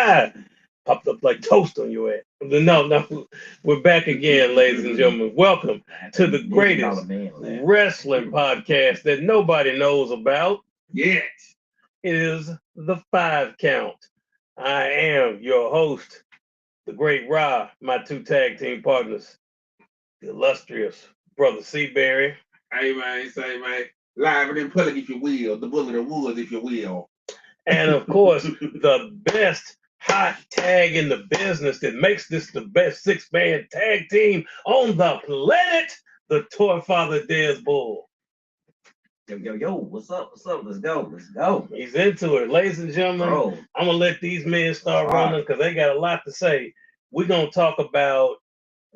Popped up like toast on your ass. No, we're back again, ladies and gentlemen. Welcome to the greatest wrestling podcast that nobody knows about. Yes. It is the Five Count. I am your host, the great Ra, my two tag team partners, the illustrious brother Seaberry. Hey man, say man, live and in public if you will, the bullet of woods if you will. And of course, the best hot tag in the business that makes this the best six-man tag team on the planet, the Toy Father Dez Bull. Yo, what's up? Let's go. He's into it. Ladies and gentlemen, I'm going to let these men start running because they got a lot to say. We're going to talk about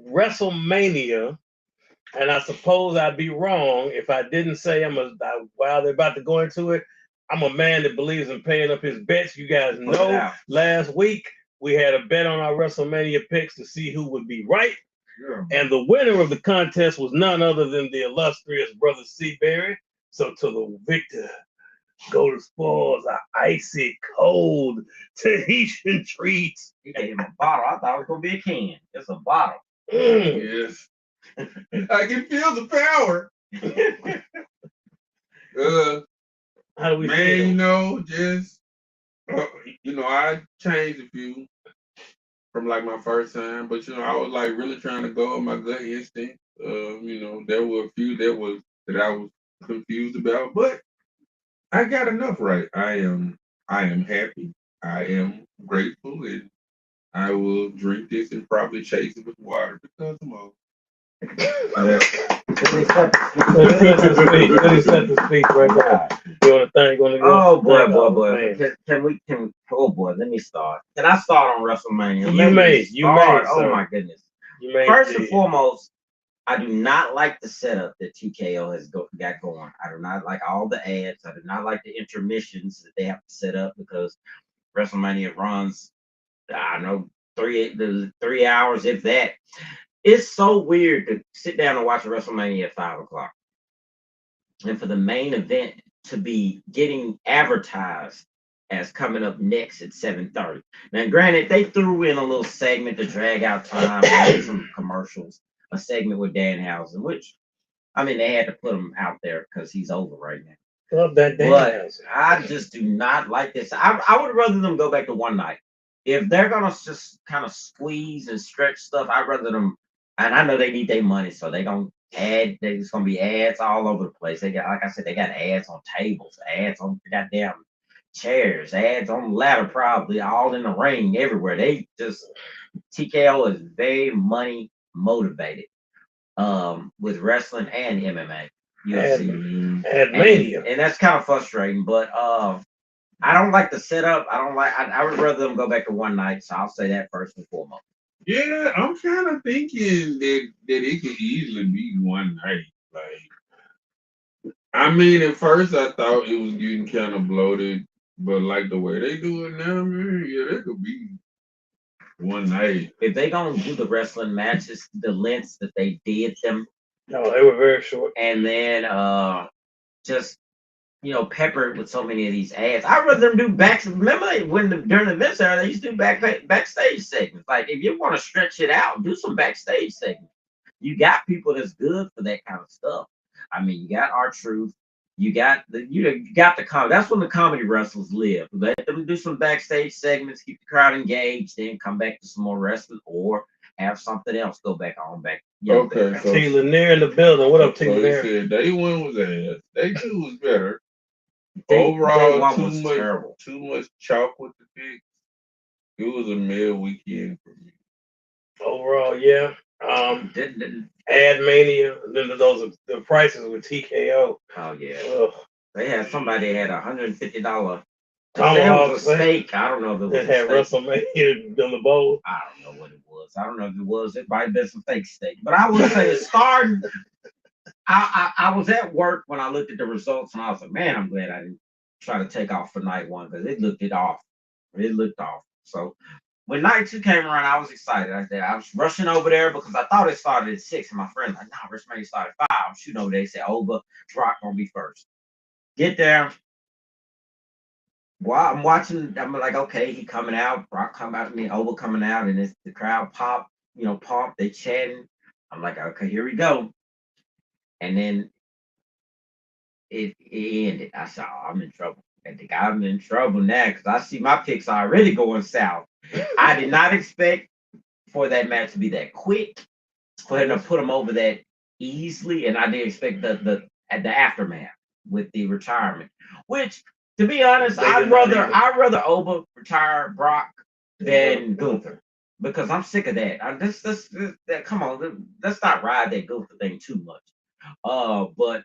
WrestleMania, and I suppose I'd be wrong if I didn't say while they're about to go into it, I'm a man that believes in paying up his bets. You guys know last week we had a bet on our WrestleMania picks to see who would be right. Yeah. And the winner of the contest was none other than the illustrious brother Seaberry. So to the victor, go to spoils of icy cold Tahitian treats. He gave him a bottle. I thought it was going to be a can. It's a bottle. Yes. I can feel the power. How do we feel? I changed a few from like my first time, but I was like really trying to go with my gut instinct. There were a few that I was confused about, but I got enough right. I am happy. I am grateful, and I will drink this and probably chase it with water because I'm old. Let me set the speech right now. You want to thank? Oh boy. Can we? Oh boy, let me start. Can I start on WrestleMania? You may. Oh my goodness. First and foremost, I do not like the setup that TKO has got going. I do not like all the ads. I do not like the intermissions that they have to set up because WrestleMania runs, I don't know, 3 hours, if that. It's so weird to sit down and watch a WrestleMania at 5:00, and for the main event to be getting advertised as coming up next at 7:30. Now, granted, they threw in a little segment to drag out time, and some commercials, a segment with Danhausen, which, I mean, they had to put him out there because he's over right now. Love that Danhausen. But I just do not like this. I would rather them go back to one night. If they're gonna just kind of squeeze and stretch stuff, I'd rather them. And I know they need their money, so they don't add. There's gonna be ads all over the place. They got, like I said, they got ads on tables, ads on goddamn chairs, ads on the ladder, probably all in the ring, everywhere. They just TKO is very money motivated, with wrestling and MMA, UFC, and Mania, and that's kind of frustrating. But I don't like the setup. I would rather them go back to one night. So I'll say that first and foremost. Yeah, I'm kind of thinking that it could easily be one night. Like, I mean, at first I thought it was getting kind of bloated, but like the way they do it now, man, yeah, that could be one night. If they gonna do the wrestling matches, the lengths that they did them, no, they were very short, and then just peppered with so many of these ads. I'd rather them do back. Remember during the events era, they used to do backstage segments. Like, if you want to stretch it out, do some backstage segments. You got people that's good for that kind of stuff. I mean, you got R-Truth. You got the comedy. That's when the comedy wrestlers live. Let them do some backstage segments, keep the crowd engaged, then come back to some more wrestling, or have something else go back on back. Okay, so T. Lanier in the building. What up, T. Lanier? They said day one was ass. Day two was better. Overall, too much chalk with the picks. It was a mid weekend for me. Overall, yeah. Ad Mania. Then the prices with TKO. Oh yeah. Ugh. They had somebody had $150 tomahawk steak. I don't know if it was. It had WrestleMania on the bowl. I don't know what it was. I don't know if it was. It might have been some fake steak. But I would say it started. I was at work when I looked at the results, and I was like, man, I'm glad I didn't try to take off for night one because it looked off. It looked off. So when night two came around, I was excited. I was rushing over there because I thought it started at 6, and my friend like, nah, WrestleMania started at 5. I'm shooting over there. They said, but Rock gonna be first. Get there. while I'm watching, I'm like, okay, he coming out, Brock coming out, Oba coming out, and it's the crowd pop, pump, they chatting. I'm like, okay, here we go. And then it ended. I said, oh, I'm in trouble. I think I'm in trouble now because I see my picks already going south. I did not expect for that match to be that quick, for him to put him over that easily, and I didn't expect the aftermath with the retirement. Which, to be honest, I'd rather Oba retire Brock than Gunther because I'm sick of that. Come on, let's not ride that Gunther thing too much. But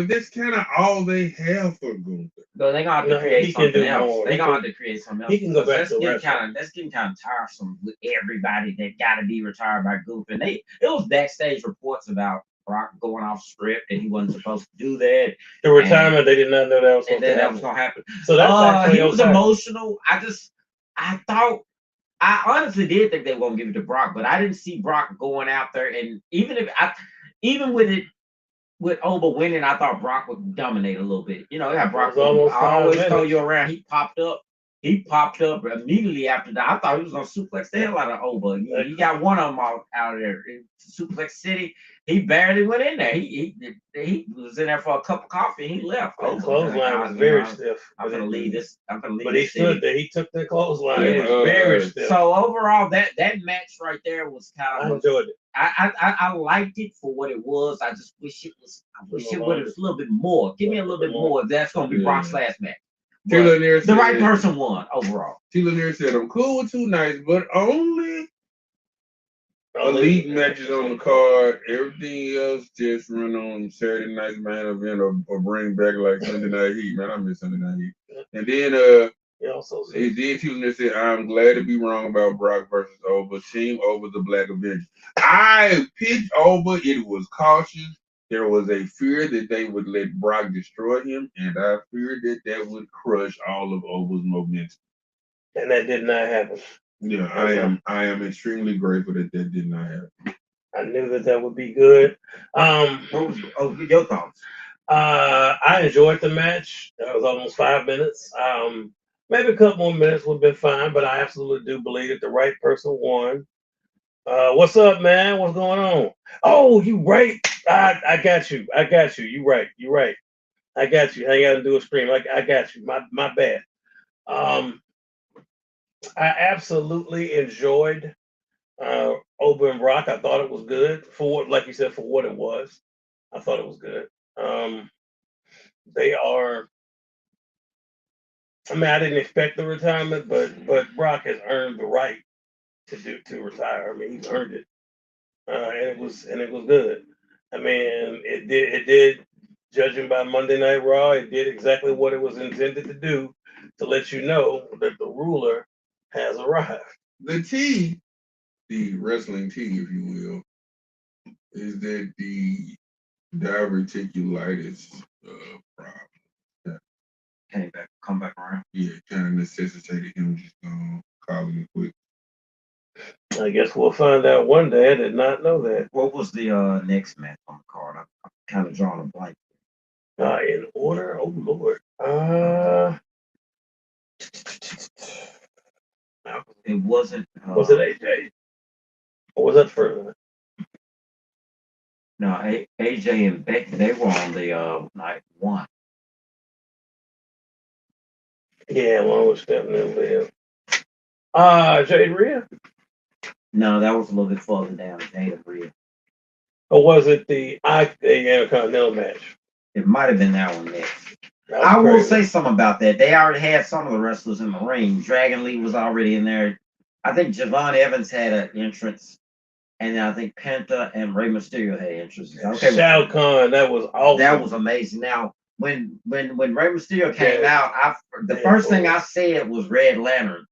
that's kind of all they have for Gunther. No, they gonna have to create something else. They gonna have to create something else. He can go back to that's getting kind of tiresome with everybody that got to be retired by Gunther. And it was backstage reports about Brock going off script and he wasn't supposed to do that. The retirement, they did not know that was going to happen. So that's he was emotional. I honestly did think they were going to give it to Brock, but I didn't see Brock going out there. And even with Oba winning, I thought Brock would dominate a little bit. Brock always throw you around. He popped up immediately after that. I thought he was going to suplex the hell out of Oba. He got one of them out of there. In Suplex City, he barely went in there. He was in there for a cup of coffee and he left. The clothesline was very stiff. I'm going to leave this. But he stood there. He took the clothesline. It was very stiff. So overall, that match right there was kind of. I enjoyed it. I liked it for what it was. I just wish it was. I wish it was a little bit more. Give me a little bit more. That's going to be Brock's last match. The right person won overall. T. Lanier said, "I'm cool with 2 nights, but only elite matches on the card. Everything else just run on Saturday night's main event or bring back like Sunday Night Heat. Man, I miss Sunday Night Heat." And then T. Lanier said, "I'm glad to be wrong about Brock versus Oba. Team Oba the Black Avengers. I picked Oba. It was cautious. There was a fear that they would let Brock destroy him, and I feared that would crush all of Oba's momentum. And that did not happen. Yeah, I am extremely grateful that did not happen. I knew that would be good. What was your thoughts? I enjoyed the match. That was almost 5 minutes. Maybe a couple more minutes would have been fine, but I absolutely do believe that the right person won. What's up, man? What's going on? Oh, you right. I got you. You right. I got you. I got to do a stream. I got you. My bad. I absolutely enjoyed Oba and Brock. I thought it was good like you said, for what it was. I thought it was good. They are. I mean, I didn't expect the retirement, but Brock has earned the right to retire. I mean, he's earned it, and it was good. I mean, it did. Judging by Monday Night Raw, it did exactly what it was intended to do, to let you know that the ruler has arrived. The wrestling T, if you will, is that the diverticulitis problem come back around. Yeah, kind of necessitated him just calling it quits. I guess we'll find out one day. I did not know that. What was the next match on the card? I'm kind of drawing a blank. In order? Oh Lord. It wasn't. Was it AJ? Or was that further? No, AJ and Becky, they were on the night 1. Yeah, one was Stephanie and Liv. Jade Rhea? No, that was a little bit further down. Jade Rhea. Or was it the Intercontinental match? It might have been that one next. I will say something about that. They already had some of the wrestlers in the ring. Dragon Lee was already in there. I think Javon Evans had an entrance. And then I think Penta and Rey Mysterio had entrances. Okay, Shao Kahn, that was awesome. That was amazing. Now, when Rey Mysterio came out, the first thing I said was Red Lanterns,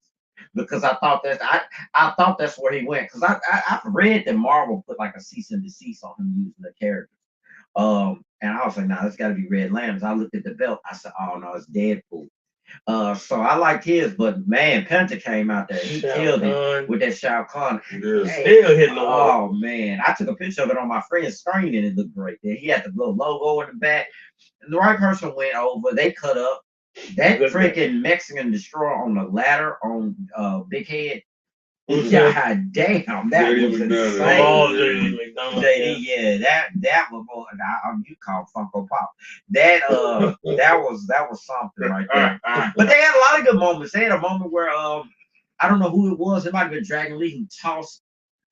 because I thought that's where he went. Because I've read that Marvel put like a cease and desist on him using the characters. And I was like, nah, that's got to be Red Lanterns. I looked at the belt. I said, oh no, it's Deadpool. So I liked his, but man, Penta came out there. He killed it with that Shao Kahn. Still hitting the wall. Oh man, I took a picture of it on my friend's screen and it looked great. He had the little logo in the back. And the right person went over. They cut up. That freaking Mexican destroyer on the ladder on Big Head. God damn, that was insane. Oh, JD, yeah, that was more. You call Funko Pop. That was something right there. But they had a lot of good moments. They had a moment where I don't know who it was. It might have been Dragon Lee who tossed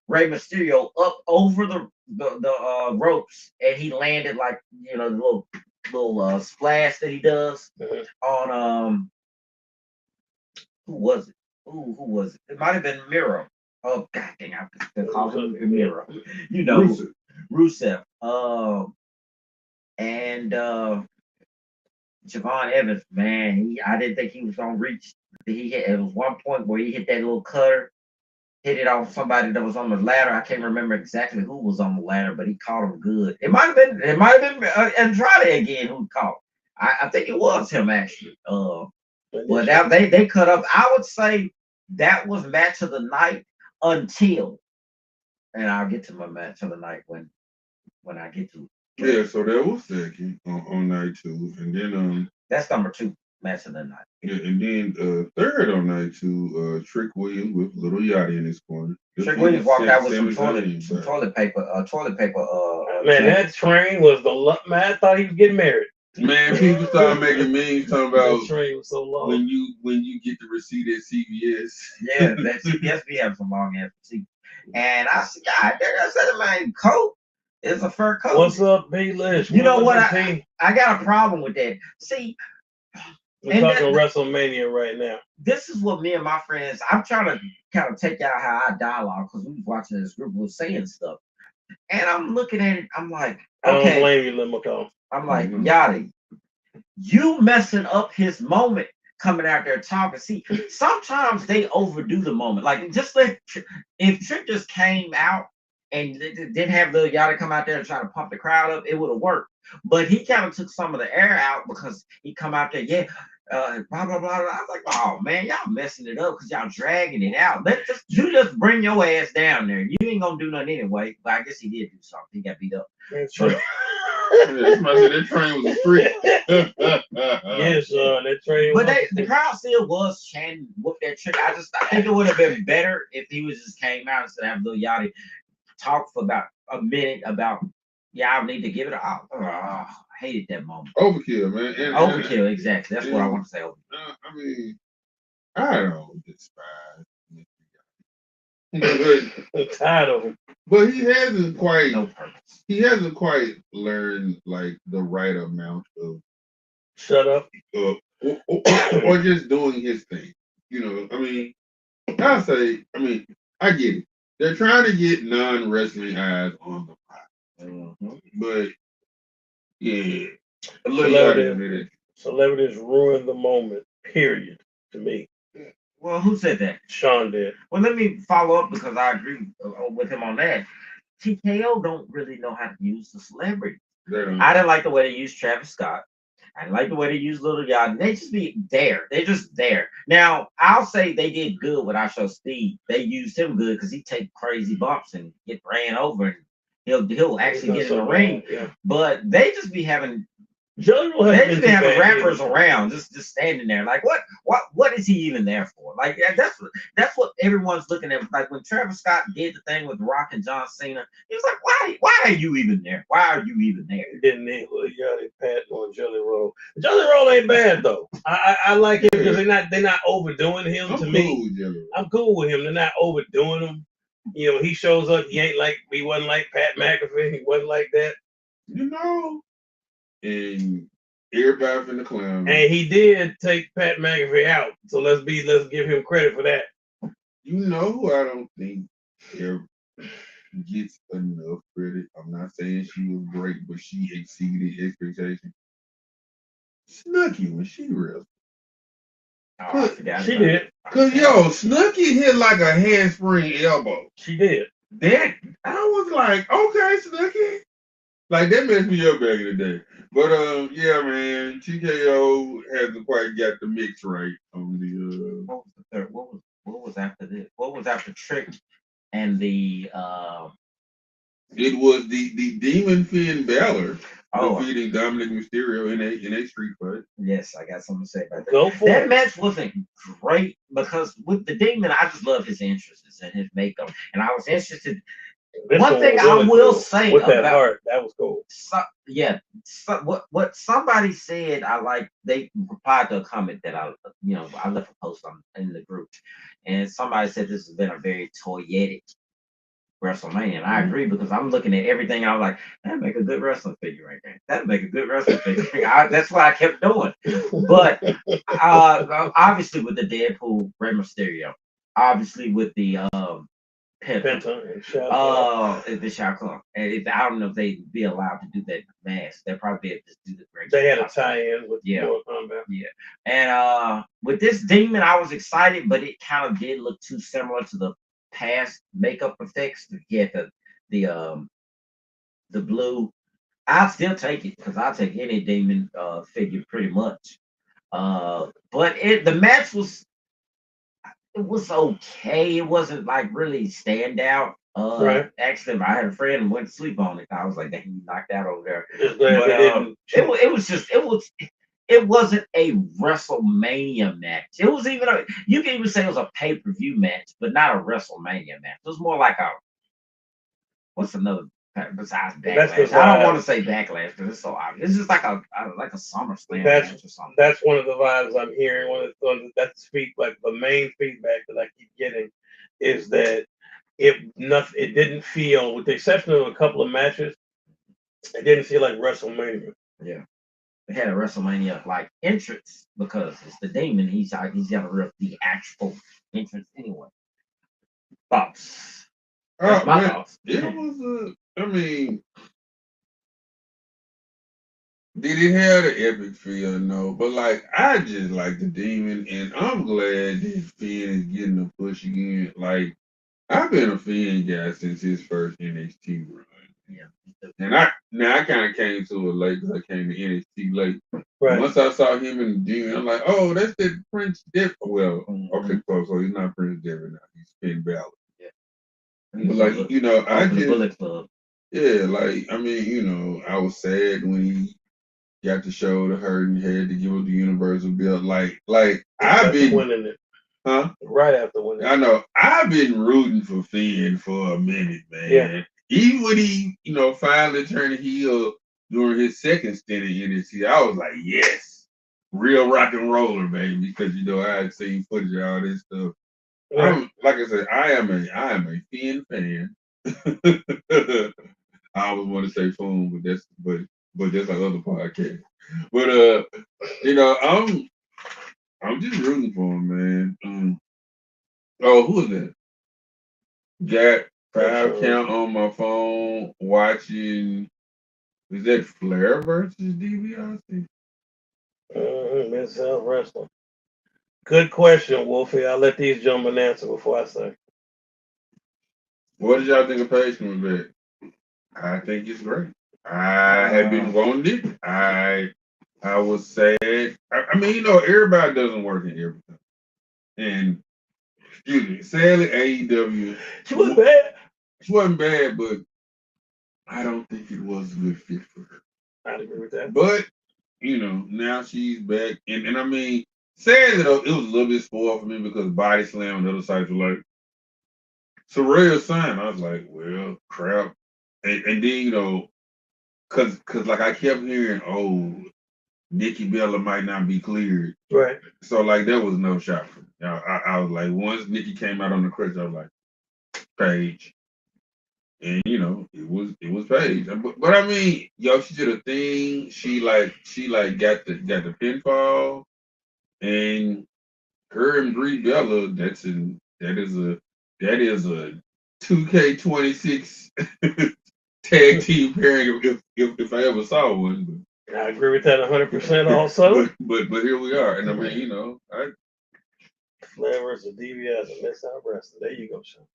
Rey Mysterio up over the ropes, and he landed like the little splash that he does on who was it? Who was it? It might have been Miro. Oh god dang, I call him Miro. Rusev. And Javon Evans, man, I didn't think he was gonna reach. It was one point where he hit that little cutter, hit it on somebody that was on the ladder. I can't remember exactly who was on the ladder, but he caught him good. It might have been Andrade again who caught. I think it was him actually. Well, now they cut up. I would say that was match of the night until, and I'll get to my match of the night when I get to it. Yeah, so that was second on night 2, and then that's number 2 match of the night. Yeah, and then third on night 2, Trick Williams with Little Yachty in his corner. Trick Williams walked out with some toilet paper. Man, that train was man. I thought he was getting married. Man, people started making memes talking about train was so long. when you get the receipt at CVS. Yeah, that CVS be having some long ass receipt. And I said, God, I said, man, coat is a fur coat. What's up, B-List? You know what? I got a problem with that. See, we're talking WrestleMania right now. This is what me and my friends. I'm trying to kind of take out how I dialogue because we was watching this group was saying stuff, and I'm looking at it. I'm like, okay. I don't blame you, Limacom. I'm like, Yachty, you messing up his moment coming out there talking. See, sometimes they overdo the moment. Like, just if Trick just came out and didn't have Lil Yachty come out there and try to pump the crowd up, it would have worked. But he kind of took some of the air out because he come out there, blah, blah, blah, blah. I was like, oh, man, y'all messing it up because y'all dragging it out. You just bring your ass down there. You ain't going to do nothing anyway. But I guess he did do something. He got beat up. That's true. That train was a freak. Yes, that train. But the crowd still was chanting, whoop that Trick. I think it would have been better if he was just came out instead of having Lil Yachty talk for about a minute about, I need to give it a. I hated that moment. Overkill, man. Overkill, exactly. That's what I want to say. I mean, I don't despise I'm tired of him. But he hasn't quite. No purpose. He hasn't quite learned like the right amount of. Shut up. Or just doing his thing. I mean, I get it. They're trying to get non-wrestling eyes on the product. But yeah, celebrities ruin the moment. Period. To me. Well, who said that? Sean did. Well, let me follow up because I agree with him on that. TKO don't really know how to use the celebrity. I didn't like the way they used Travis Scott. I didn't like the way they used Little Yachty. They just be there. They're just there. Now, I'll say they did good with Show Steve. They used him good because he take crazy bumps and get ran over and he'll actually get in the ring. Yeah. But they just be having having rappers around, just standing there. Like what is he even there for? Like that's what everyone's looking at. Like when Travis Scott did the thing with Rock and John Cena, he was like, why are you even there? Why are you even there? He didn't need Yachty Pat on Jelly Roll. Jelly Roll ain't bad though. I like him because they're not overdoing him. I'm cool with him. They're not overdoing him. He shows up. He wasn't like Pat McAfee. He wasn't like that. And everybody in the clown. And he did take Pat McAfee out. So let's give him credit for that. Who I don't think gets enough credit. I'm not saying she was great, but she exceeded expectations. Snooki when she wrestled. She did. Cause Snooki hit like a handspring elbow. She did. Then I was like, okay, Snooki. Like that messed me up back in the day. But man, TKO hasn't quite got the mix right on the. What was the third? What was after this? What was after Trick and the? It was the Demon Finn Balor. defeating Dominic Mysterio in a street fight. Yes, I got something to say about that. Go for that it. match wasn't great because with the Demon, I just love his interests and his makeup, and I was interested. One thing I will say with that heart, that was cool. What somebody said, they replied to a comment that I left a post on in the group, and somebody said this has been a very toyetic WrestleMania. And I agree because I'm looking at everything and I'm like, that'd make a good wrestling figure right there. That'd make a good wrestling figure. That's what I kept doing. But obviously with the Deadpool, Rey Mysterio, obviously with the Penta and the Shao Kahn. And I don't know if they'd be allowed to do that mask. They'd probably just do the great. They had a tie-in with Mortal Kombat. Yeah. And with this Demon, I was excited, but it kind of did look too similar to the past makeup effects. Yeah, the blue. I'll still take it because I'll take any Demon figure pretty much. But the match was okay. It wasn't like really stand out. Right. Actually, I had a friend who went to sleep on it. I was like, "Dang, he knocked out over there." It wasn't a WrestleMania match. It was even you can even say it was a pay-per-view match, but not a WrestleMania match. It was more like what's another besides Backlash? I don't want to say Backlash because it's so obvious. It's just like a SummerSlam match or something. That's one of the vibes I'm hearing. Like the main feedback that I keep getting is that it didn't feel, with the exception of a couple of matches, it didn't feel like WrestleMania. Yeah. They had a WrestleMania like entrance because it's the Demon. He's got the actual entrance anyway. Thoughts? My thoughts. It was did it have the epic feel? No, but like I just like the Demon, and I'm glad that Finn is getting a push again. Like I've been a Finn guy since his first NXT run. Yeah. And I kind of came to it late because I came to NXT late. Right. Once I saw him in the Demon, I'm like, oh, that's the Prince Devitt. Well, okay, so he's not Prince Devitt now. He's Finn Balor. Yeah. But like, I just, yeah, like, I was sad when he got the shoulder hurt and had to give up the Universal belt. Like I've been winning it. Huh? Right after winning. I know. I've been rooting for Finn for a minute, man. Yeah. Even when he, finally turned heel during his second stint in NXT, I was like, yes, real rock and roller, baby. Because I had seen footage of all this stuff. Yeah. Like I said, I am a Finn fan. I always want to say Foon, but that's another podcast. But I'm just rooting for him, man. Oh, who is that? Got 5 count on my phone watching. Is that Flair versus DiBiase? Mid-South Wrestling. Good question, Wolfie. I'll let these gentlemen answer before I say. What did y'all think of Page coming back? I think it's great. I have been wanting it. I was sad. Everybody doesn't work in everything. And excuse me, sadly, AEW. She wasn't bad. She wasn't bad, but I don't think it was a good fit for her. I'd agree with that. But, now she's back. And sadly, though, it was a little bit spoiled for me because Body Slam and other sites were like, Soraya signed. I was like, well, crap. And then, because like I kept hearing, Nikki Bella might not be cleared. Right. So, like, there was no shot for me. I was like, once Nikki came out on the crutch, I was like, Paige. And it was Paige. But she did a thing. She got the pinfall, and her and Brie Bella. That is a 2K26 tag team pairing if I ever saw one. But I agree with that 100% also. But here we are, and Flair versus DiBiase and Mid-South Wrestling. There you go, Sean.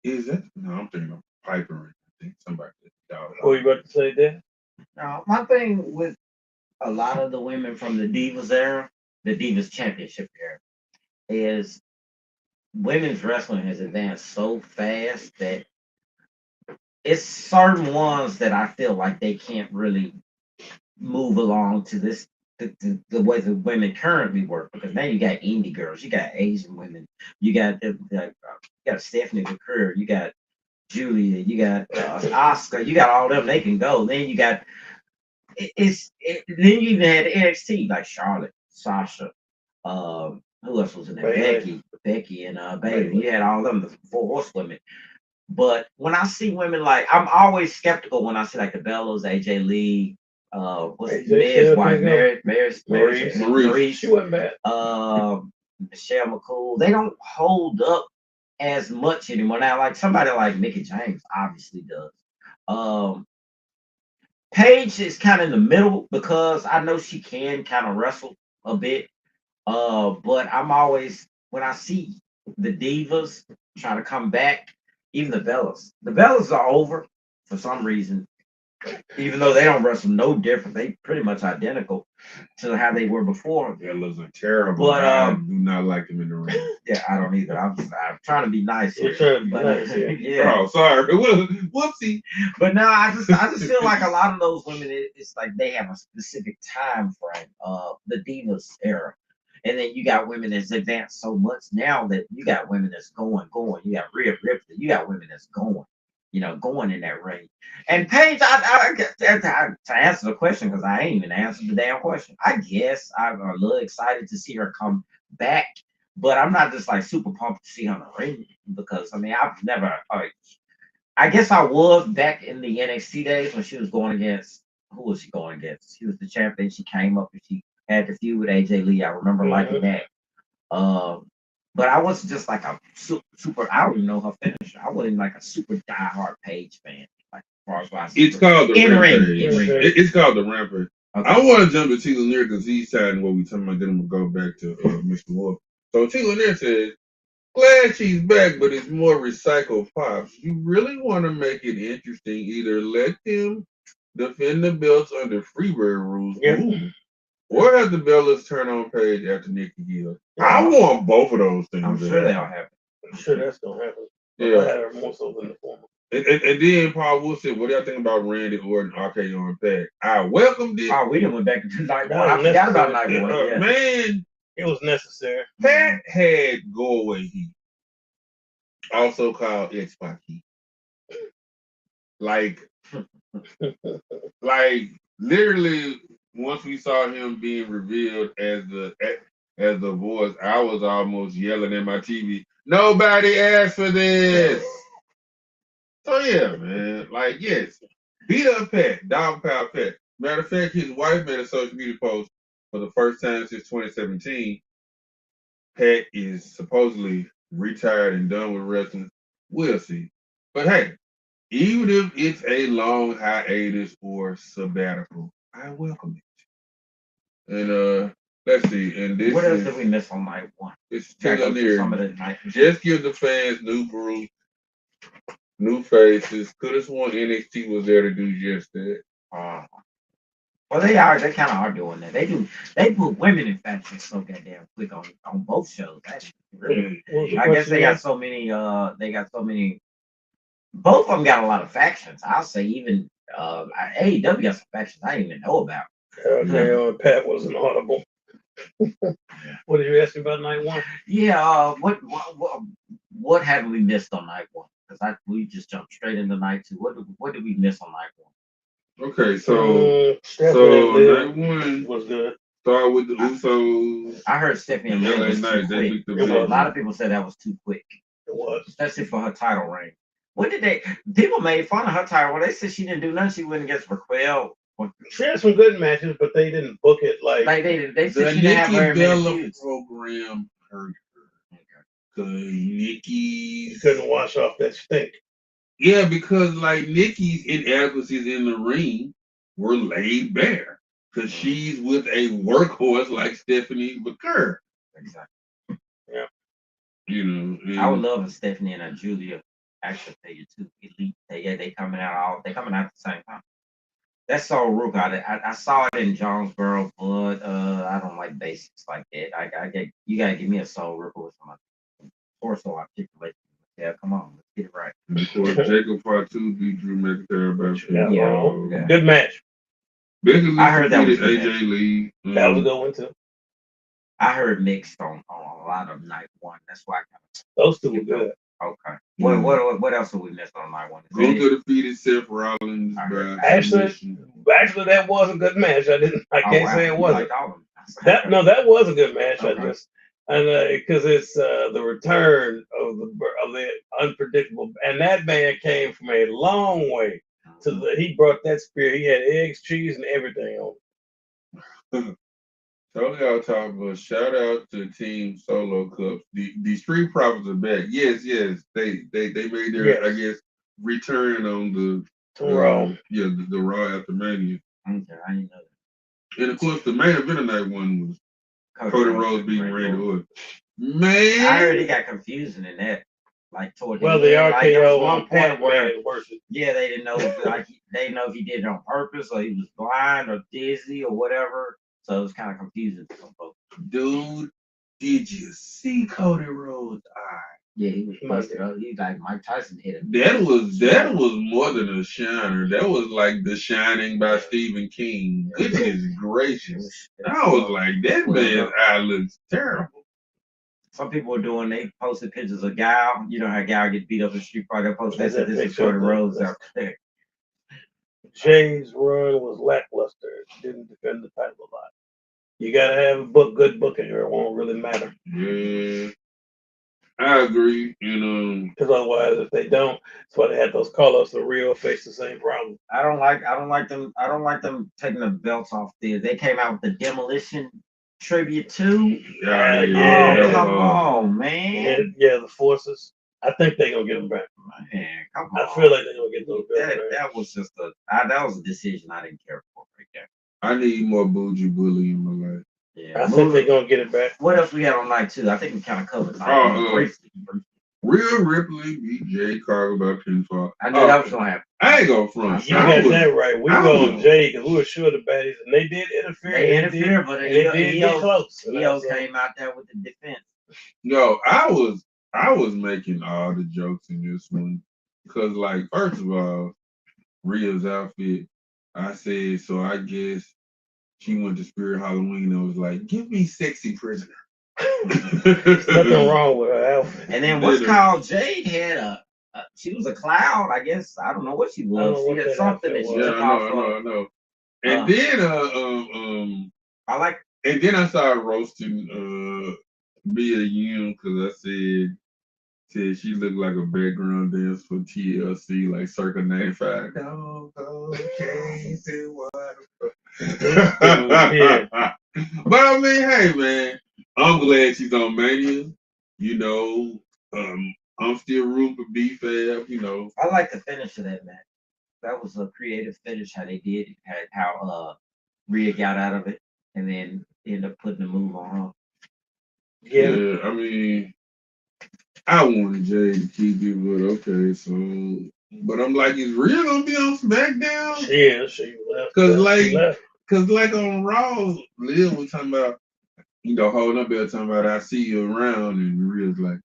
Is that? No, I'm thinking of Piper. I think somebody. What you about to say there? My thing with a lot of the women from the Divas era, the Divas Championship era, is women's wrestling has advanced so fast that it's certain ones that I feel like they can't really move along to this the way the women currently work, because now you got indie girls, you got Asian women, you got you got Stephanie McCurry, you got Julia, you got Oscar, you got all them, they can go. Then you got then you even had NXT like Charlotte, Sasha, who else was in there? Becky and Bayley. You had all them, the four horsewomen. But when I see women like, I'm always skeptical when I see like the Bellas, AJ Lee, what's Miz wife, Maurice. She wasn't bad. Michelle McCool. They don't hold up as much anymore now. Like somebody like Mickie James obviously does. Paige is kind of in the middle because I know she can kind of wrestle a bit. But I'm always, when I see the divas trying to come back, even the Bellas are over for some reason. Even though they don't wrestle no different, they pretty much identical to how they were before. Bellas are terrible. But I do not like them in the ring. Yeah, I don't either. I'm trying to be nice. You're trying to be nice, yeah. Yeah. Oh, sorry. Whoopsie. But no, I just feel like a lot of those women, it's like they have a specific time frame. The Divas era. And then you got women that's advanced so much now that you got women that's going. You got Rhea Ripley. You got women that's going in that ring. And Paige, to answer the question, because I ain't even answered the damn question. I guess I'm a little excited to see her come back, but I'm not just like super pumped to see her in the ring, because I mean, I've never. I guess I was back in the NXT days when she was going against. Who was she going against? She was the champion. She came up and she had the feud with AJ Lee. I remember liking that. But I wasn't just like a super. I don't even know her finisher. I wasn't like a super diehard Paige fan. Like as far as it's called the Rampage. It's called the Rampage. Okay. I want to jump to T. Lanier because he's saying what we talking about. Then I'm gonna go back to Mr. Wolf. So T. Lanier says, "Glad she's back, but it's more recycled pops. You really want to make it interesting? Either let them defend the belts under Freebird rules." Yeah. Or have the Bellas turn on Paige after Nikki Hill? I want both of those things. I'm sure they'll happen. I'm sure that's gonna happen. Yeah, more so than the former. And then Paul Wood said, "What do y'all think about Randy Orton, RKO, and Pac?" I welcomed it. Oh, we didn't went back to night one. I forgot about night one. Yeah. Man, it was necessary. Pat had go away heat, also called X-Pac heat. Like literally. Once we saw him being revealed as the voice, I was almost yelling at my TV. Nobody asked for this. So yeah, man. Like, yes. Beat up Pat, dog power Pat. Matter of fact, his wife made a social media post for the first time since 2017. Pat is supposedly retired and done with wrestling. We'll see. But hey, even if it's a long hiatus or sabbatical, I welcome it. And let's see. And this what else did we miss on night one? It's Taylor Leary. Just give the fans new groups, new faces. Could have sworn NXT was there to do just that. Well, they are. They kind of are doing that. They do. They put women in factions so goddamn quick on both shows. That's really. I guess they got so many. They got so many. Both of them got a lot of factions. I'll say even AEW got some factions I didn't even know about. Pat wasn't audible. What did you ask me about night one? Yeah. What have we missed on night one? Because we just jumped straight into night two. What did we miss on night one? Okay, so night one was good. Start with the Usos. I heard Stephanie and Liv was too quick. A lot of people said that was too quick. It was, especially for her title reign. What did they? People made fun of her title. Well, they said she didn't do nothing. She went against Raquel. She had some good matches, but they didn't book it like they said she didn't have very many program hurt her. Because Nikki couldn't wash off that stink. Yeah, because like Nikki's inadequacies in the ring were laid bare. Because she's with a workhorse like Stephanie McCurry. Exactly. Yeah. You know, I would love if Stephanie and Julia actually figure too. Elite. They coming out at the same time. That's so Rook. I saw it in Jonesboro, but I don't like basics like that. You gotta give me a Soul Ripper with some torso articulation. Yeah, come on, let's get it right. And of course, Jacob Fatu beat Drew McIntyre by yeah. Good match. I heard that was AJ Lee. That was a good one too. I heard mixed on a lot of night one. That's why I kind of those two were good. Okay. What else did we miss on night one? Gunther defeated Seth Rollins. Actually, that was a good match. I can't say it wasn't. That was a good match. Okay. Because it's the return of the unpredictable, and that man came from a long way he brought that spear. He had eggs, cheese, and everything on it. So y'all talking about shout out to Team Solo Cups. The Street Profits are back. Yes, they made their I guess return on the Raw. The Raw after Mania. Okay, I didn't know that. And of course, the main event of night one was Cody Rhodes beating Randy Orton. Man, I heard it got confusing in that. Like toward the RKO on point where they didn't know if, they didn't know if he did it on purpose or he was blind or dizzy or whatever. So it was kind of confusing for some folks. Dude, did you see Cody Rhodes' eye? Yeah, he was busted up. He like Mike Tyson hit him. That was more than a shiner. That was like The Shining by Stephen King. Goodness gracious. I was like, that man's eye looks terrible. Some people they posted pictures of Gal. You know how Gal gets beat up in Street Fighter. They posted this is Cody Rhodes out there. Jay's run was lackluster. Didn't defend the title a lot. You gotta have good booking, or it won't really matter. Yeah, I agree. Because otherwise, if they don't, that's why they had those call-ups. The real face the same problem. I don't like them taking the belts off there. They came out with the Demolition tribute too. Yeah. Come on, man. Yeah, the Forces. I think they're gonna get them back. Man, come on. I feel like they're gonna get those back. That was just that was a decision I didn't care for right there. I need more Bougie Bully in my life. Yeah, I think they're gonna get it back. What else we had on night two? I think we kind of covered. Rhea Ripley beat Jade Cargill by pinfall. I knew that was gonna happen. I ain't gonna front. You got that right. We go on Jade because we were sure the baddies, and they did interfere. They interfered, but they did get close. EO came out there with the defense. Yo, I was making all the jokes in this one because, like, first of all, Rhea's outfit. I said, so I guess she went to Spirit Halloween and was like, "Give me sexy prisoner." There's nothing wrong with her outfit. And then what's called Jade had she was a cloud, I guess. I don't know what she was. She had something that she took off. I know. And then I like. And then I started roasting Mia Yim because I said she looked like a background dance for TLC, like circa 95. But I mean, hey man, I'm glad she's on Mania. I'm still rooting for B-Fab. I like the finish of that match. That was a creative finish how they did it. How Rhea got out of it and then ended up putting the move on her. Yeah, I mean, I wanted Jade to keep it, but okay, so. But I'm like, is Rhea gonna be on SmackDown? Yeah, she left. Cause like on Raw, Liv was talking about, holding up there talking about I see you around, and Rhea's like,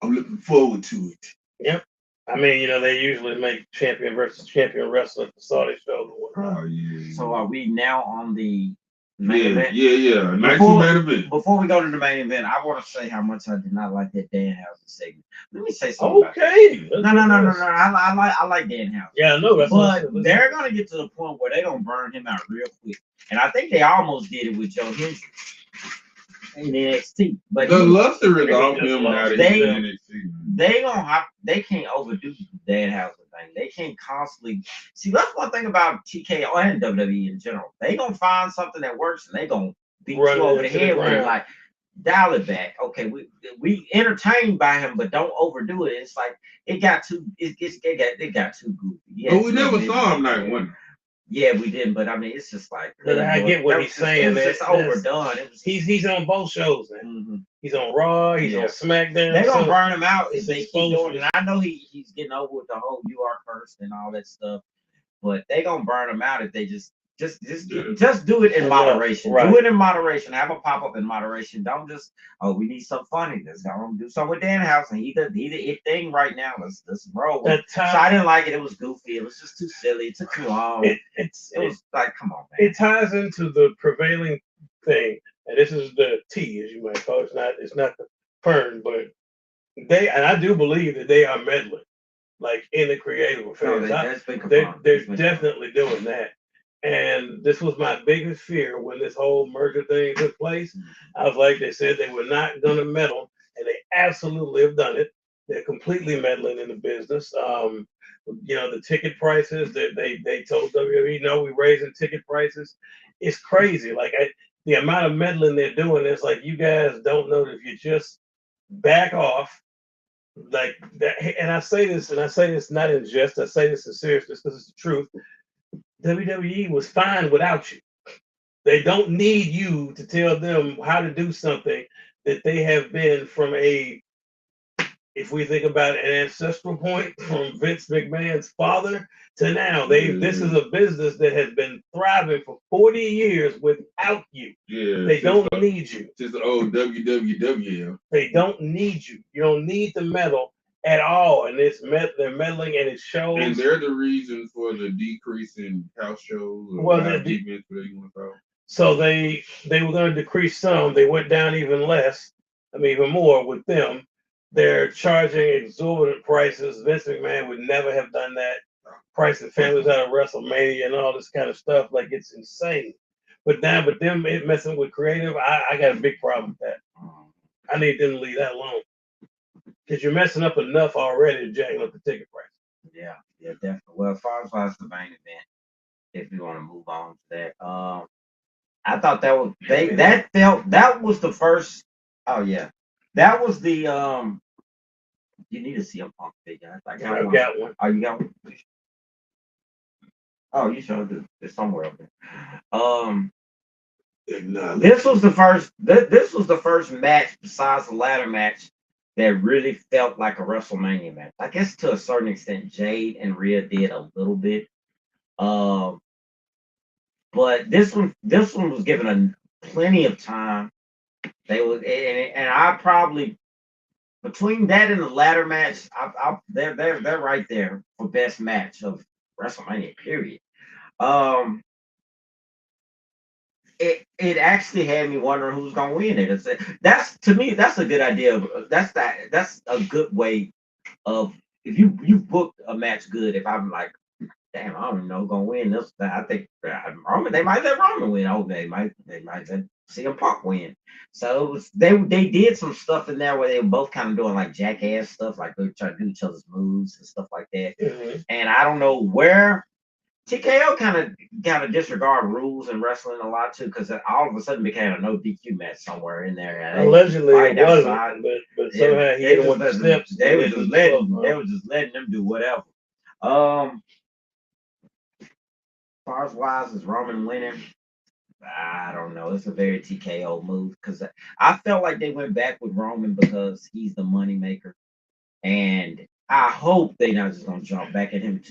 I'm looking forward to it. Yep. I mean, they usually make champion versus champion wrestler at the Saudi show. Oh yeah. So are we now on the main event? Yeah. Main event. Before we go to the main event, I want to say how much I did not like that Danhausen segment. Let me say something. Okay. No. I like Danhausen. Yeah, I know. But they're gonna get to the point where they're gonna burn him out real quick, and I think they almost did it with Joe Hendricks in NXT. But the luster is off him now that he's in NXT. They can't overdo the Danhausen thing. They can't constantly see. That's one thing about TKO and WWE in general. They gonna find something that works and they gonna beat you over the head with it. Like, dial it back. Okay, we entertained by him, but don't overdo it. It's like it got too goofy. But we never saw him night one. Yeah, we didn't, but I mean, it's just like I get what he's saying. It's overdone. He's on both shows. He's on Raw. He's on SmackDown. They're gonna burn him out if they keep doing it. I know he's getting over with the whole "you are cursed" and all that stuff, but they gonna burn him out if they just Just do it in moderation. Right. Do it in moderation. Have a pop up in moderation. Don't just we need some funny. Let's go do something with Danhausen. He the it thing right now. Let's roll. So I didn't like it. It was goofy. It was just too silly. It took too long. It was like, come on, man. It ties into the prevailing thing, and this is the T, as you might call it. It's not the Fern, but and I do believe that they are meddling, like in the creative affairs. They're definitely doing that. And this was my biggest fear when this whole merger thing took place. I was like, they said they were not going to meddle, and they absolutely have done it. They're completely meddling in the business. The ticket prices that they told WWE, no, we're raising ticket prices. It's crazy. Like the amount of meddling they're doing, it's like you guys don't know that if you just back off like that. And I say this not in jest. I say this in seriousness because it's the truth. WWE was fine without you. They don't need you to tell them how to do something that they have been from if we think about an ancestral point from Vince McMahon's father to now. This is a business that has been thriving for 40 years without you. Yeah, they don't need you. Just the old WWW. They don't need you. You don't need the medal at all, and they're meddling, and it shows. And they're the reason for the decrease in house shows. So they were going to decrease some. They went down even less. Even more with them. They're charging exorbitant prices. Vince McMahon would never have done that. Pricing families out of WrestleMania and all this kind of stuff, like it's insane. But them messing with creative, I got a big problem with that. I need them to leave that alone. Because you're messing up enough already, jacking up the ticket price. Yeah, definitely. Well, as far as the main event, if you want to move on to that, I thought that was that was the first. Oh yeah, that was the You need to see a Punk figure. I've got one. Oh, you got one? Oh, you sure do. It's somewhere up there. This was the first. This was the first match besides the ladder match that really felt like a WrestleMania match. I guess to a certain extent, Jade and Rhea did a little bit. But this one was given plenty of time. They was, and I probably between that and the ladder match, they're right there for best match of WrestleMania. Period. It actually had me wondering who's gonna win it. That's to me, that's a good idea. That's a good way of if you booked a match good. If I'm like, damn, I don't know who's gonna win this. I think Roman. They might let Roman win. Oh, they might let CM Punk win. So it was, they did some stuff in there where they were both kind of doing like jackass stuff, like they were trying to do each other's moves and stuff like that. Mm-hmm. And I don't know where TKO kind of disregard rules in wrestling a lot too, because all of a sudden became a no DQ match somewhere in there. Allegedly, it wasn't, but somehow he hit with the steps. They were just letting them do whatever. As far as Roman winning, I don't know. It's a very TKO move because I felt like they went back with Roman because he's the moneymaker, and I hope they're not just gonna jump back at him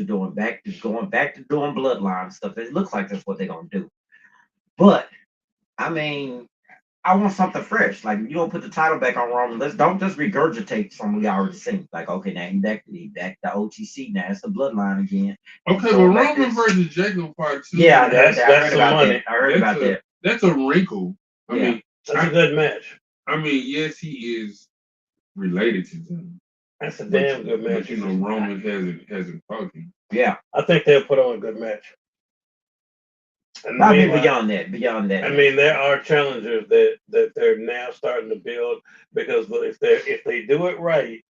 going back to doing bloodline stuff. It looks like that's what they're gonna do. But I mean, I want something fresh. Like you don't put the title back on Roman. Don't just regurgitate something we already seen. Like okay, now he back to OTC. Now it's the bloodline again. Okay, but Roman versus Jacob Part 2. Yeah, that's some money. I heard about that. That's a wrinkle. I mean, that's a good match. I mean, yes, he is related to them. That's a damn good match. But Roman hasn't fought him. Yeah, I think they'll put on a good match. I mean, beyond that. I mean, there are challengers that they're now starting to build because if they do it right,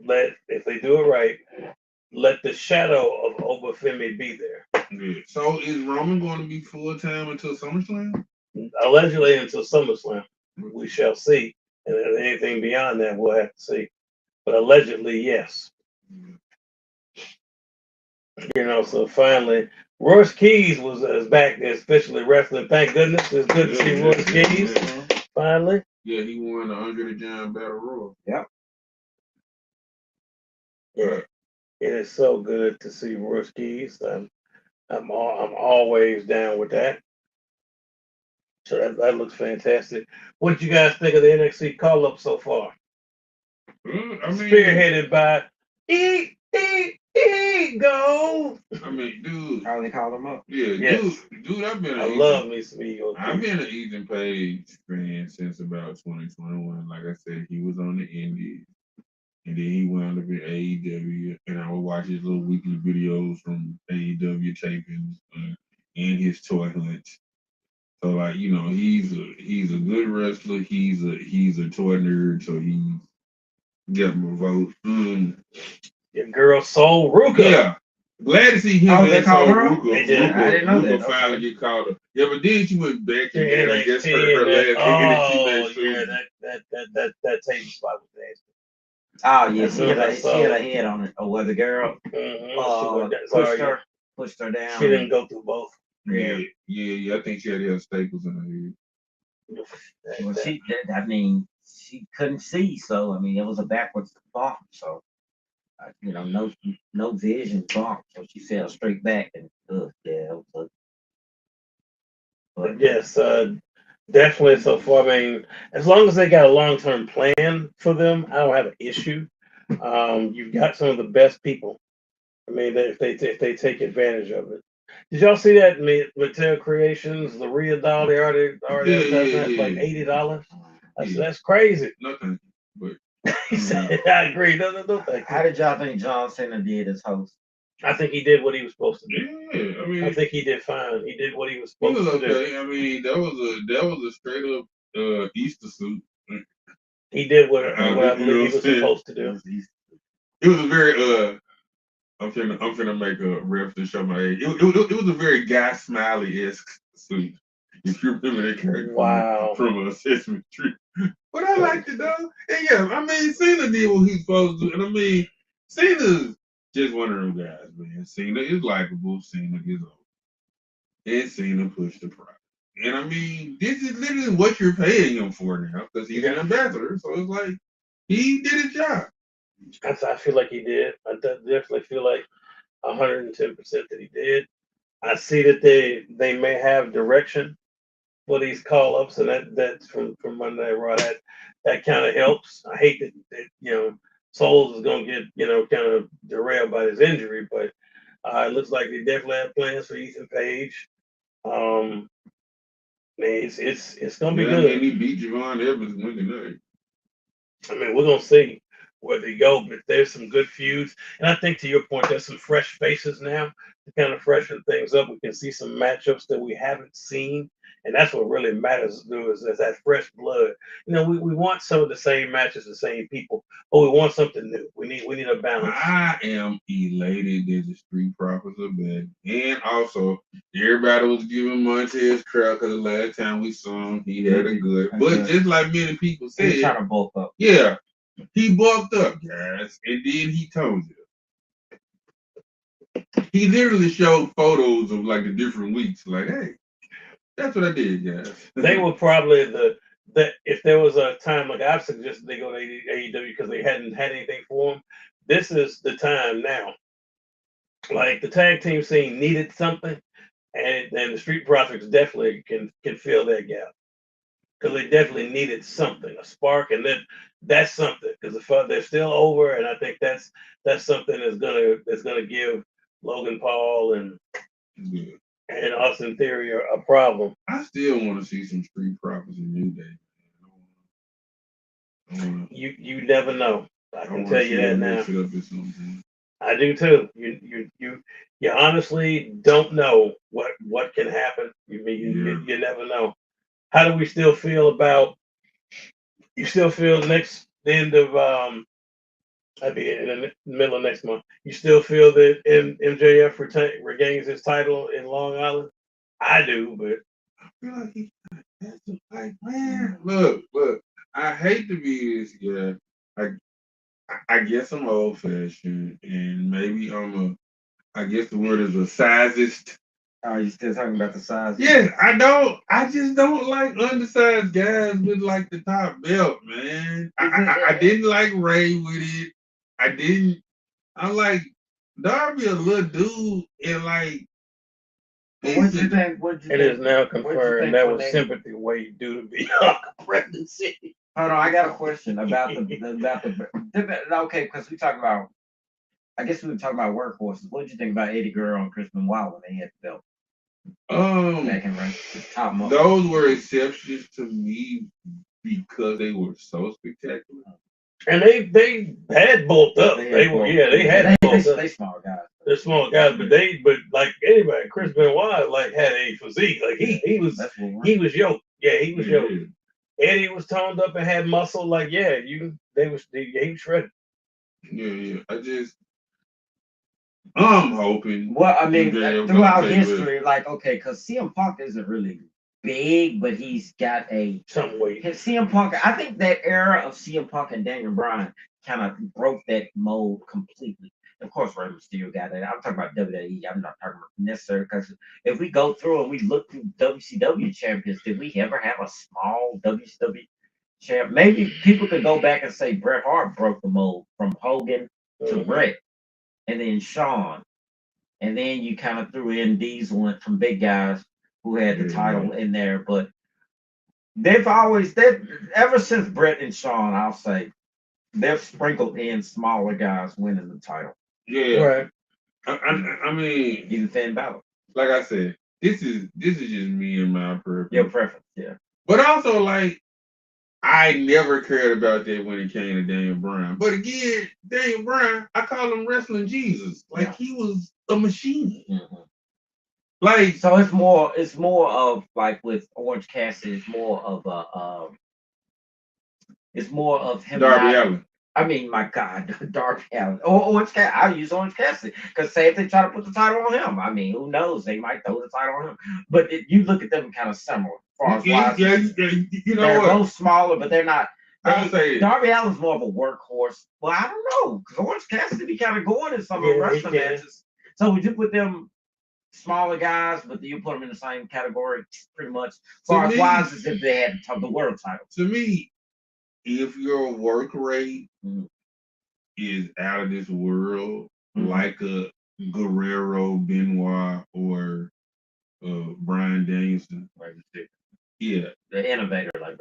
let the shadow of Obafemi be there. Yeah. So is Roman going to be full time until SummerSlam? Allegedly until SummerSlam, we shall see. And anything beyond that, we'll have to see. But allegedly, yes. So finally, Royce Keys is back, especially wrestling. Thank goodness. It's good to see Royce Keys. Finally. Yeah, he won the Andre the Giant Battle Royal. Yep. Yeah. It is so good to see Royce Keys. I'm always down with that. So that looks fantastic. What did you guys think of the NXT call up so far? Spearheaded by Ego. I mean, dude. How they call him up? Yeah, yes. dude. I love me some Ego. I've been an Ethan Page fan since about 2021. Like I said, he was on the Indies, and then he wound up in AEW, and I would watch his little weekly videos from AEW tapings and his toy hunts. So like, you know, he's a good wrestler. He's a toy nerd, so he's got my vote. Your girl Sol Ruka. Yeah. Glad to see him. Oh, they called her? Ruka. I didn't know that. Finally get called up. Yeah, but then she went back and yeah, I guess her last that tape spot was nasty. Oh yeah, she had a head on it. Oh, well, the girl pushed her down. She didn't go through both. Yeah. I think she had to have staples in her head. Well, she couldn't see, so I mean, it was a backwards bump, so no vision bump, so she fell straight back, and But yes, definitely so far. I mean, as long as they got a long-term plan for them, I don't have an issue. You've got some of the best people. I mean, if they take advantage of it. Did y'all see that Mattel Creations, the Rhea doll? They already like $80. That's crazy. Nothing, but he said, I agree. No, thank you. How did y'all think John Cena did as host? I think he did what he was supposed to do. Yeah, I mean, I think he did fine. He did what he was supposed to do. I mean, that was a straight up Easter suit. He did what I believe he was supposed to do. It was a very I'm finna make a ref to show my age. It was a very Guy Smiley-esque suit. If you remember that character from Sesame Street. But I liked it though. And yeah, I mean, Cena did what he's supposed to do. And I mean, Cena's just one of them guys, man. Cena is likable. Cena is old. And Cena pushed the price. And I mean, this is literally what you're paying him for now because he's an ambassador. So it's like, he did his job. I feel like he did. I definitely feel like 110% that he did. I see that they may have direction for these call-ups, and that's from Monday Night Raw. That kind of helps. I hate that Souls is gonna get kind of derailed by his injury, but it looks like they definitely have plans for Ethan Page. It's gonna be good. And he beat Javon Evans Monday night. I mean, we're gonna see where they go, but there's some good feuds, and I think to your point, there's some fresh faces now to kind of freshen things up. We can see some matchups that we haven't seen, and that's what really matters to do is that fresh blood. We want some of the same matches, the same people, but we want something new. We need a balance. I am elated that the Street Profits are back, and also everybody was giving Montez crowd because the last time we saw him, he had a good. But just like many people said, he's trying to bulk up. Yeah. He bulked up, guys, and then he told you. He literally showed photos of like the different weeks. Like, hey, that's what I did, guys. They were probably that if there was a time like I've suggested they go to AEW because they hadn't had anything for them. This is the time now. Like the tag team scene needed something, and the Street Profits definitely can fill that gap because they definitely needed something, a spark, and then. That's something because they're still over, and I think that's something that's gonna give Logan Paul and Austin Theory a problem. I still want to see some Street Profits in New Day. You never know. I can tell you that now. I do too. You honestly don't know what can happen. You never know. How do we still feel about? You still feel the end of I'd be in the middle of next month. You still feel that MJF regains his title in Long Island? I do, but I feel like he's like, man, look. I hate to be this guy. I guess I'm old fashioned, and maybe I guess the word is a sizist. Oh, you still talking about the size? Yeah, I just don't like undersized guys with like the top belt, man. I didn't like Ray with it. I like Darby a little dude and like What you think? It is now confirmed that was sympathy weight due to Bianca pregnancy. Hold on, I got a question about okay, because we talk about. I guess we were talking about workhorses. What did you think about Eddie Guerrero and Chris Benoit when they had the belt? Back in those were exceptions to me because they were so spectacular. And they had bulked up. They had bulked up. They small guys. They're small guys, but like anybody, Chris Benoit like had a physique. Like he was yoked. Yeah, he was yoked. Eddie was toned up and had muscle. Like he was shredded. Yeah. I'm hoping. Well, I mean, throughout history, like because CM Punk isn't really big, but he's got some weight. CM Punk, I think that era of CM Punk and Daniel Bryan kind of broke that mold completely. Of course, Rey Mysterio got that. I'm talking about WWE. I'm not talking about necessarily because if we go through and we look through WCW champions, did we ever have a small WCW champ? Maybe people could go back and say Bret Hart broke the mold from Hogan to Bret, and then Shawn, and then you kind of threw in Diesel and some big guys who had the title in there, but they've ever since Bret and Shawn, I'll say, they've sprinkled in smaller guys winning the title. Yeah, right. I mean, even Finn Balor. Like I said, this is just me and my preference. Your preference, yeah. But also, like, I never cared about that when it came to Daniel Bryan. But again, Daniel Bryan, I call him Wrestling Jesus. Like he was a machine. Mm-hmm. Like so, it's more of like with Orange Cassidy. It's more of him. Darby Allin. I mean, my God, Darby Allin. Orange Cassidy. I'll use Orange Cassidy because say if they try to put the title on him, I mean, who knows? They might throw the title on him. But you look at them kind of similar. You know they're both smaller, but they're not. Darby Allin's more of a workhorse. Well, I don't know because Orange Cassidy be kind of going in some of the wrestling matches. So would you put them smaller guys, but you put them in the same category pretty much? As far as wise as if they had the world title. To me, if your work rate is out of this world, like a Guerrero, Benoit, or Bryan Danielson, yeah, the innovator, like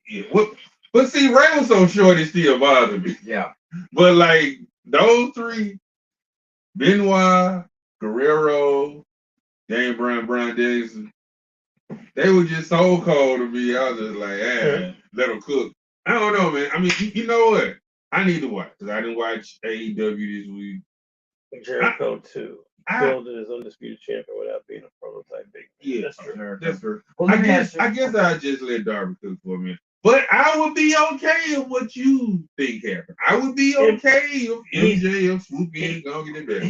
yeah. But see, Ray was so short it still bothered me. Yeah, but like those three, Benoit, Guerrero, Daniel Bryan, Bryan Danielson, they were just so cold to me. I was just like, let them cook. I don't know, man. I mean, you know what? I need to watch because I didn't watch AEW this week. Jericho too. Building his undisputed champion without being a prototype big. Yeah, that's true. That's true. Well, I guess I just let Darby cook for a minute. But I would be okay if what you think happened. I would be okay if MJF swoop in, go get it better.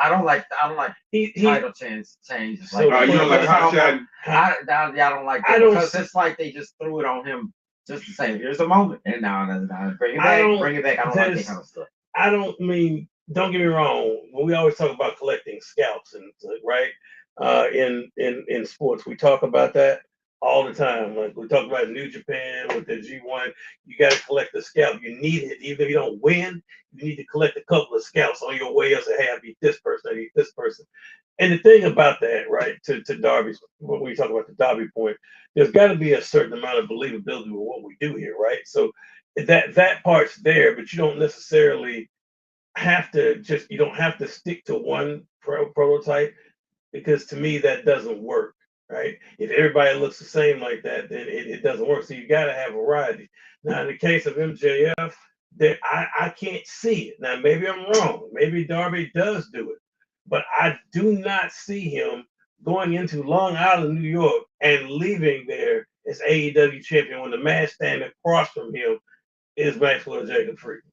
I don't like title changes. So you don't like hot shot? I don't like that because it's like they just threw it on him just to say, here's a moment, and now bring it back. I don't like that kind of stuff. I don't mean. Don't get me wrong. When we always talk about collecting scalps and right in sports, we talk about that all the time. Like we talk about New Japan with the G1, you got to collect the scalp. You need it, even if you don't win. You need to collect a couple of scalps on your way up. Say, hey, I beat this person. I beat this person. And the thing about that, right, to Darby's, when we talk about the Darby point, there's got to be a certain amount of believability with what we do here, right? So that part's there, but you don't necessarily you don't have to stick to one prototype because to me that doesn't work, right? If everybody looks the same like that, then it doesn't work. So you got to have variety. Now in the case of MJF, I can't see it. Now maybe I'm wrong. Maybe Darby does do it, but I do not see him going into Long Island, New York, and leaving there as AEW champion when the man standing across from him is Maxwell Jacob Friedman.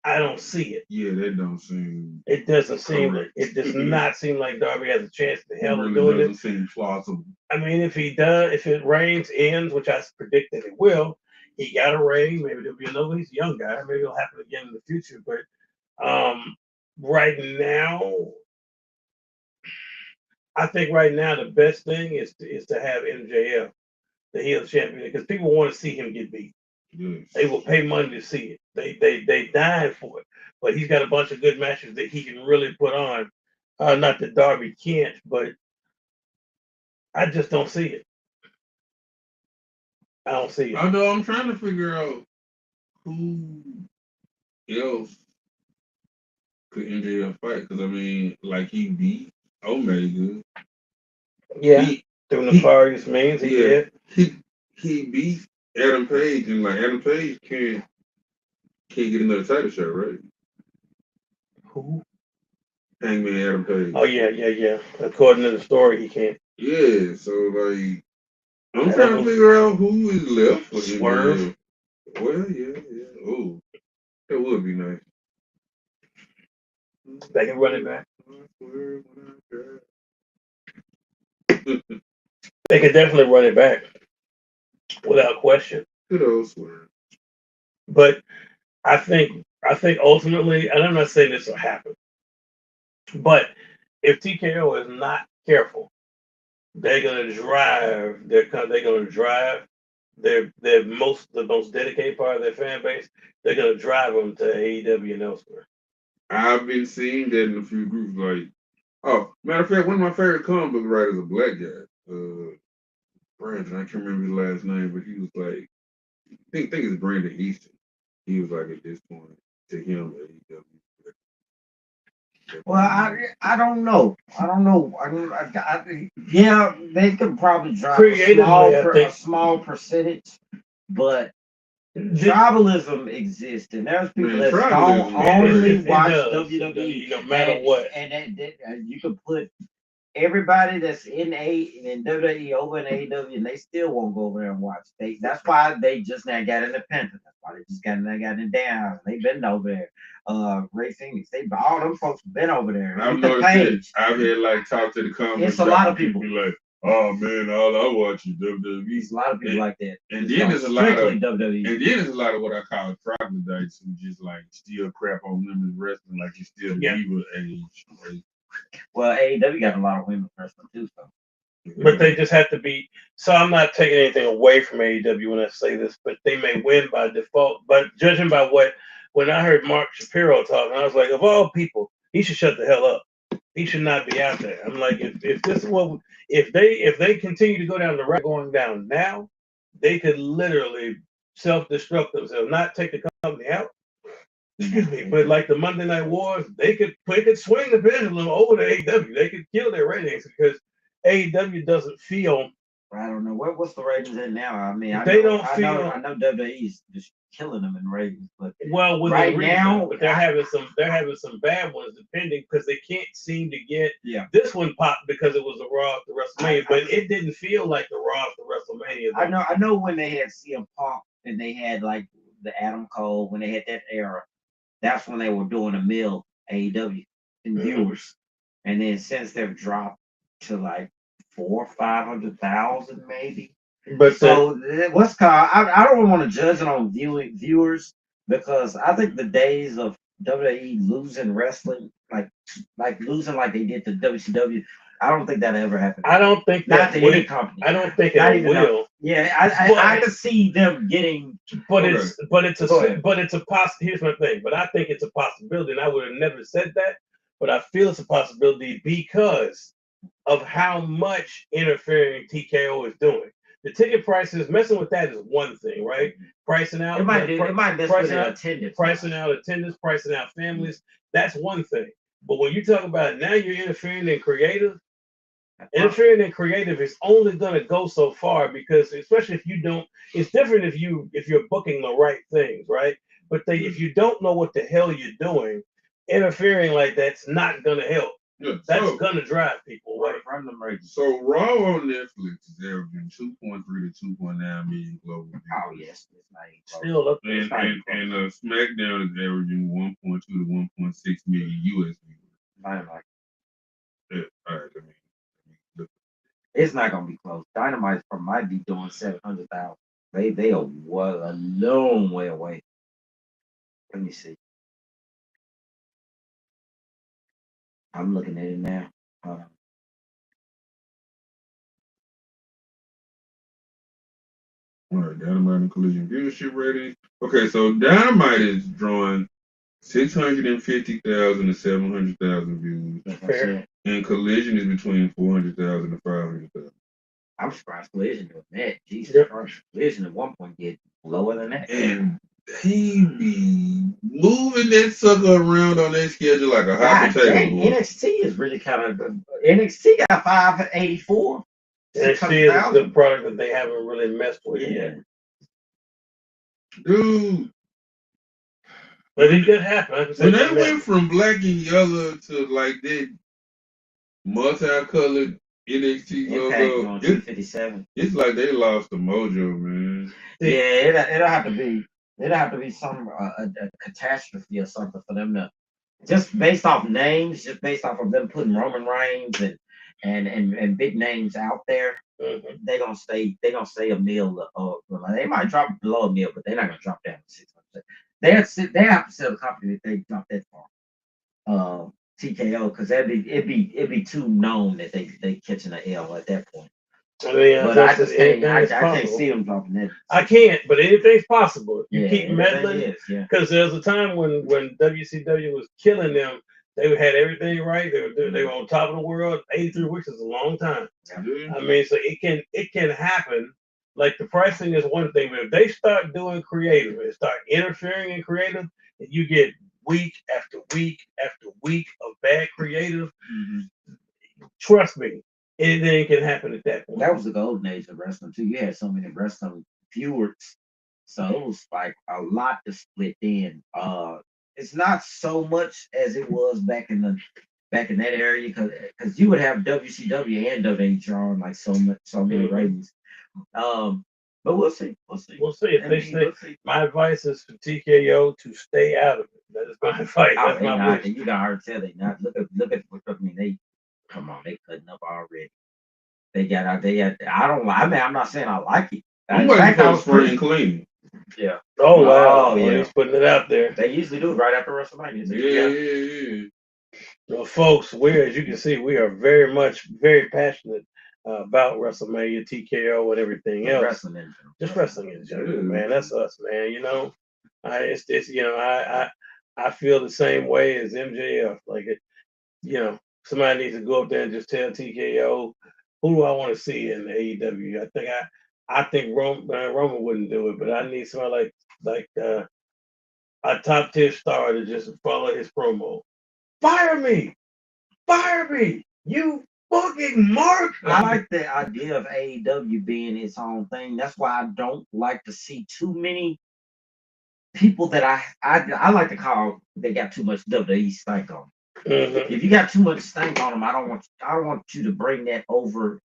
I don't see it. Yeah, that don't seem. It doesn't seem. It does not seem like Darby has a chance to hell of doing it. Doesn't seem plausible. I mean, if he does, if it ends, which I predict that it will, he got a reign. Maybe there'll be another. He's a young guy. Maybe it'll happen again in the future. But right now, I think right now the best thing is to have MJF, the heel champion, because people want to see him get beat. Yes. They will pay money to see it. They dying for it. But he's got a bunch of good matches that he can really put on. Not that Darby can't, but I just don't see it. I don't see it. Although I'm trying to figure out who else could MJF fight, because I mean, like he beat Omega. Yeah, through nefarious means, he did. He beat Adam Page, and like Adam Page can't get another title shot, right? Who? Hangman Adam Page. Oh yeah. According to the story, he can't. Yeah, so like I'm trying to figure out who is left for Swerve. Well, yeah. Oh, that would be nice. They can run it back. They could definitely run it back, without question. Good old Swerve. But I think ultimately, and I'm not saying this will happen, but if TKO is not careful, they're gonna drive. They're gonna drive the most dedicated part of their fan base. They're gonna drive them to AEW and elsewhere. I've been seeing that in a few groups. Like, oh, matter of fact, one of my favorite comic book writers is a black guy. Brandon, I can't remember his last name, but he was like, I think it's Brandon Easton. He was like, at this point, to him, AEW. Well, I don't know. Yeah, they could probably drop a small percentage, but tribalism exists, and there's people that don't only watch WWE no matter what, and you can put everybody that's in WWE over in AEW, and they still won't go over there and watch. That's why they just now got independent. That's why they just got in Down. They've been over there. Ray Phoenix, all them folks have been over there. I've noticed I've had like talk to the comments. It's a lot of people like, oh man, all I watch is WWE. There's a lot of people like that. And then there's a lot of WWE. And then there's a lot of what I call troglodytes who just like still crap on women's wrestling, like you still diva age. Well, AEW got a lot of women wrestling too, so. But they just have to be. So I'm not taking anything away from AEW when I say this, but they may win by default. But judging by when I heard Mark Shapiro talking, I was like, of all people, he should shut the hell up. He should not be out there. I'm like, if this is what if they continue to go down the route going down now, they could literally self-destruct themselves, not take the company out. Excuse me, but like the Monday Night Wars, they could swing the pendulum over to AEW. They could kill their ratings because AEW doesn't feel. I don't know what's the ratings at now. I mean, I know WWE is just killing them in ratings, but right now, but they're having some bad ones depending because they can't seem to get this one popped because it was the Raw after WrestleMania, but it didn't feel like the Raw after WrestleMania. I know when they had CM Punk and they had like the Adam Cole when they had that era. That's when they were doing a mill AEW in viewers, and then since they've dropped to like 400,000 or 500,000 maybe. But so what's called I don't want to judge it on viewers because I think the days of WWE losing wrestling like losing like they did to WCW. I don't think that'll ever happen. I don't think not to any company. I don't think it will. Yeah, I can see them getting. But it's a here's my thing. But I think it's a possibility, and I would have never said that. But I feel it's a possibility because of how much interfering TKO is doing. The ticket prices, messing with that is one thing, right? Pricing out, pricing out attendance, pricing out families. That's one thing. But when you talk about now, you're interfering in creative. Interfering in creative is only going to go so far because, especially if you don't, it's different if you're booking the right things, right? But if you don't know what the hell you're doing, interfering like that's not going to help. Yeah, that's going to drive people away from the ratings. So Raw on Netflix is averaging 2.3 to 2.9 million global views. Oh yes, it's not still up there. And SmackDown is averaging 1.2 to 1.6 million US viewers. Dynamite. Yeah, all right, it's not gonna be close. Dynamite might be doing 700,000. They are a long way away. Let me see. I'm looking at it now. All right, Dynamite and Collision viewership rating. Okay, so Dynamite is drawing 650,000 to 700,000 views. Fair. And Collision is between 400,000 to 500,000. I'm surprised Collision doing that. Jesus Christ. Collision at one point get lower than that. And he be moving that sucker around on their schedule like a hot potato. NXT is really kind of NXT got 584. NXT is a good product that they haven't really messed with yet. Dude. But it did happen. When they went from black and yellow to like that multicolored NXT logo, it's like they lost the mojo, man. Yeah, it'll have to be some a catastrophe or something for them to just based off names, just based off of them putting Roman Reigns and big names out there. Mm-hmm. They're gonna stay a meal. They might drop below a meal, but they're not gonna drop down to 600. They have to sell the company if they drop that far. TKO, because it'd be too known that they catching an L at that point. I mean, but I can't see them dropping that. I can't, but anything's possible. You keep meddling, because there's a time when WCW was killing them. They had everything right. They were on top of the world. 83 weeks is a long time. Mm-hmm. I mean, so it can happen. Like the pricing is one thing, but if they start doing creative and start interfering in creative, and you get week after week after week of bad creative, trust me, anything can happen at that point. That was the golden age of wrestling too. You had so many wrestling viewers, so it was like a lot to split in. It's not so much as it was back in that area because you would have WCW and WWE on like so many ratings. But we'll see. If they stay, my advice is for TKO to stay out of it. That is my advice. That's my wish. You got hard to tell. They not look at. I mean, they come on. They cutting up already. They got out. I'm not saying I like it. I'm waiting for spring clean. Yeah. Oh wow. Yeah. He's putting it out there. They usually do it right after WrestleMania. Yeah. Well, folks, as you can see, we are very passionate about WrestleMania, TKO, and everything else. Just wrestling in general, man. That's us, man. You know, I feel the same way as MJF. Like somebody needs to go up there and just tell TKO, who do I want to see in AEW? I think Roman wouldn't do it, but I need somebody like a top tier star to just follow his promo. Fire me, you fucking mark. I like the idea of AEW being its own thing. That's why I don't like to see too many people that I like to call they got too much WWE stank on. Mm-hmm. If you got too much stank on them, I don't want you to bring that over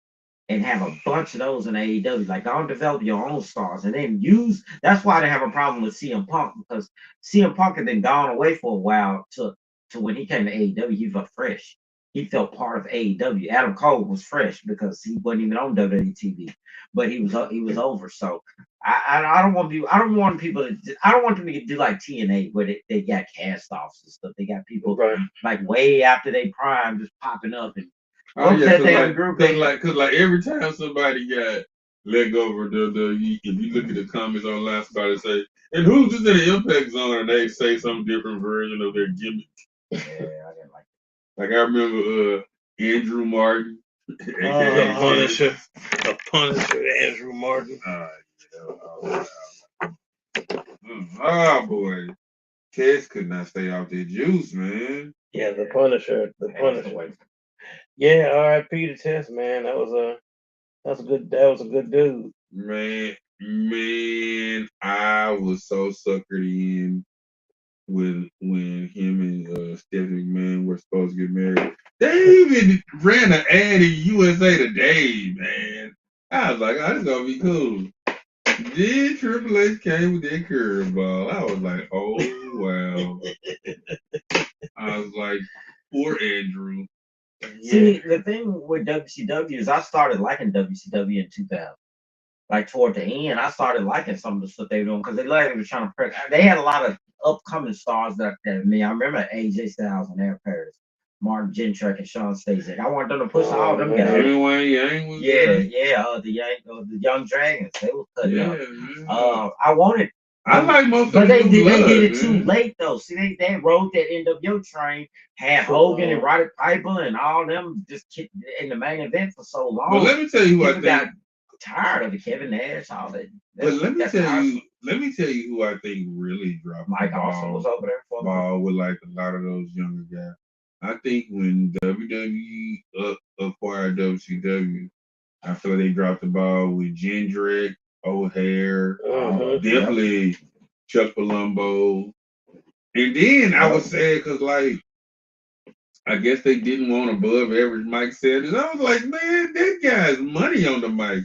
and have a bunch of those in AEW. Like, don't develop your own stars and then use. That's why they have a problem with CM Punk, because CM Punk had been gone away for a while to when he came to AEW, he felt fresh. He felt part of AEW. Adam Cole was fresh because he wasn't even on WWE TV, but he was over. So I don't want people to do like TNA where they got cast offs and stuff. They got people like way after they prime just popping up and. Cause like every time somebody got let go over WWE, if you look at the comments online, somebody say, "And who's just in the Impact Zone?" and they say some different version of their gimmick. Yeah, I didn't like it. Like I remember Andrew Martin, the Punisher, Andrew Martin. Oh boy, Tess could not stay off that juice, man. Yeah, the Punisher. Yeah, R.I.P. to Tess, man. That was a good dude. Man, I was so suckered in when him and Stephanie McMahon were supposed to get married. They even ran an ad in USA Today, man. I was like, oh, this is gonna be cool. Then Triple H came with that curveball. I was like, oh wow. I was like, poor Andrew. See, the thing with WCW is I started liking WCW in 2000. Like toward the end, I started liking some of the stuff they were doing because they were trying to press. They had a lot of upcoming stars that I remember AJ Styles and Eric Paris, Mark Jindrak and Sean Stasiak. I wanted them to push all them guys. The Young Dragons. They were cutting up. I wanted I like most of but the they did it man. too late though. See, they rode that NWO train, had Hogan and Roddy Piper and all them just in the main event for so long. But let me tell you who I think got tired of it. Kevin Nash, all that. But let me tell you who I think really dropped Mike Awesome was over there for ball with like a lot of those younger guys. I think when WWE acquired WCW, I feel like they dropped the ball with Jindrak, O'Hare, definitely Chuck Palumbo. And then I was sad because, like, I guess they didn't want above average Mike Sanders. I was like, man, that guy's money on the mic.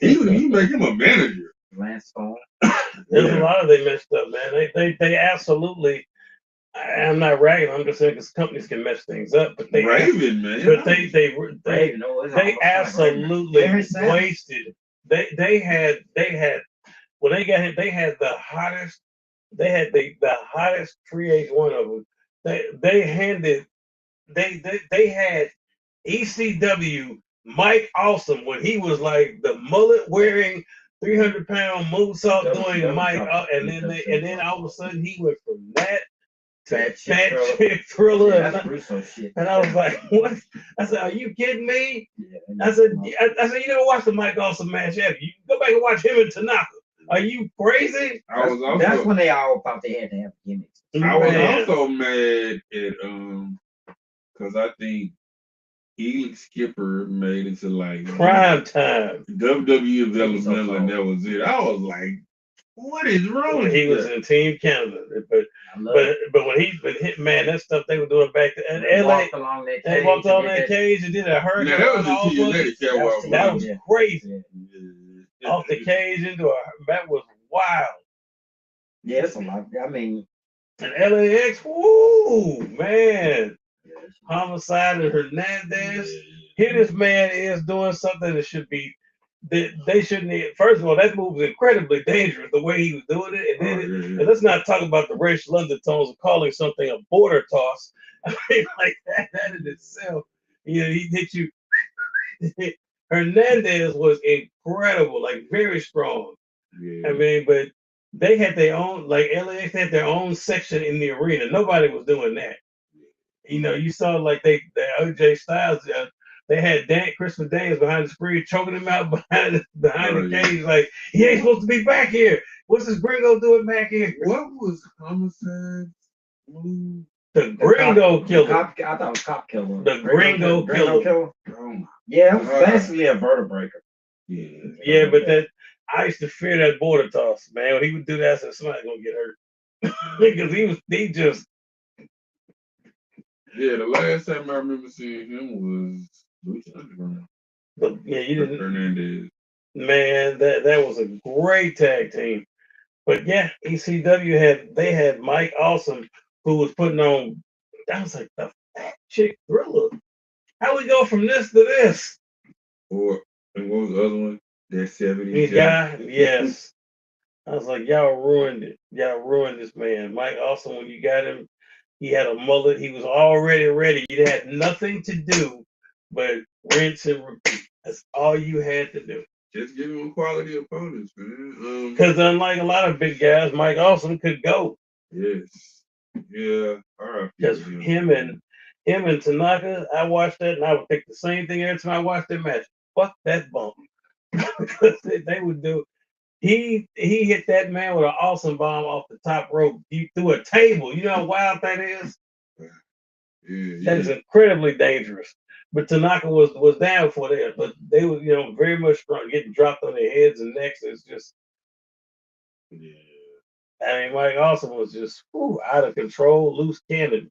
You make him a manager. Lance Storm. There's a lot of they messed up, man. They absolutely. I'm not ragging. I'm just saying because companies can mess things up, but they Raven, man. But they absolutely wasted. They had when they got him, they had the hottest. They had the hottest free agent. One of them. They had ECW Mike Awesome when he was like the mullet wearing 300-pound moonsault doing Mike, and then all of a sudden he went from that to Fat Chick Thriller. And I was like, what? I said, are you kidding me? I said, you never watched the Mike Awesome match, have you? Go back and watch him and Tanaka. Are you crazy? That's when they all thought they had to have gimmicks. I was also mad at because I think Helix Skipper made it to like prime time WWE developmental, and that was it. I was like, what is wrong with He was in Team Canada, but when he hit, man, that stuff they were doing back in LA, they walked on that cage and did a hurricane. That was crazy. Off the cage into that was wild. Yeah, it's a lot. I mean, and LAX, woo, man. Homicide and Hernandez. Here this man is doing something that should be that they shouldn't. First of all, that move was incredibly dangerous the way he was doing it. And let's not talk about the racial undertones of calling something a border toss. I mean, like that in itself. You know, he hit you. Hernandez was incredible, like very strong. Yeah. I mean, but they had their own, like LAX had their own section in the arena. Nobody was doing that. You know, you saw like the OJ Styles, they had Christopher Daniels behind the screen choking him out behind the cage, like he ain't supposed to be back here. What's this gringo doing back here? What was Homicide's move? The Gringo Killer. I thought it was Cop Killer. The Gringo Killer. Yeah, it was basically a vertebraker. Yeah, but I used to fear that border toss, man. When he would do that, I said somebody's gonna get hurt because he just. Yeah, the last time I remember seeing him was Lucha Underground. But yeah, you didn't. Hernandez. Man, that was a great tag team. But yeah, ECW had Mike Awesome, who was putting on. That was like the Fat Chick Thriller. How we go from this to this? And what was the other one? That 70s guy. Yes. I was like, y'all ruined it. Y'all ruined this man. Mike Awesome, when you got him, he had a mullet. He was already ready. You had nothing to do but rinse and repeat. That's all you had to do. Just give him quality opponents, man. Because unlike a lot of big guys, Mike Awesome could go. Yes. Yeah. All right. Because him and Tanaka, I watched that and I would think the same thing every time I watched that match. Fuck that bump. Because they would do. He hit that man with an awesome bomb off the top rope. He threw a table. You know how wild that is? That is incredibly dangerous. But Tanaka was down for that. But they were, very much strong, getting dropped on their heads and necks. It's just, I mean, Mike Awesome was just out of control, loose cannon.